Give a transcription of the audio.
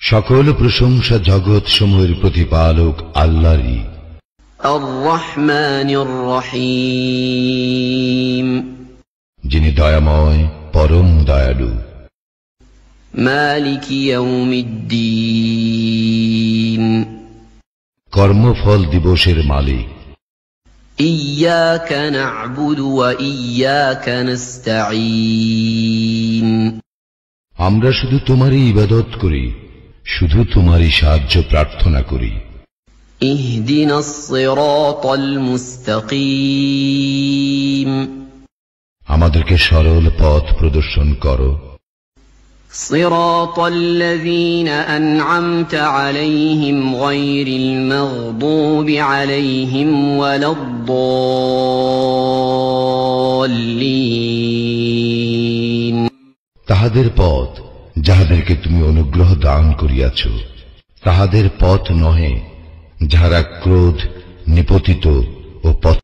সকল প্রশংসা জগৎ সমূহের প্রতিপালক আল্লাহরই। আর-রহমানির রহিম, যিনি দয়াময় পরম দয়ালু। মালিকি ইয়াউমিদ্দিন, কর্মফল দিবসের মালিক। ইয়্যাকা না'বুদু ওয়া ইয়্যাকা নাস্তাঈন, আমরা শুধু তোমারই ইবাদত করি, শুধু তোমারই সাহায্য প্রার্থনা করি। ইহদিনাস সিরাতাল মুস্তাকিম, আমাদেরকে সরল পথ প্রদর্শন করো। সিরাতাল্লাযীনা আন'আমতা আলাইহিম গায়রিল মাগদুবি আলাইহিম ওয়ালাদ-দাল্লিন, তাহাদের পথ যাহাদেরকে তুমি অনুগ্রহ দান করিয়াছ, তাহাদের পথ নহে যাহারা ক্রোধ নিপতিত ও পথ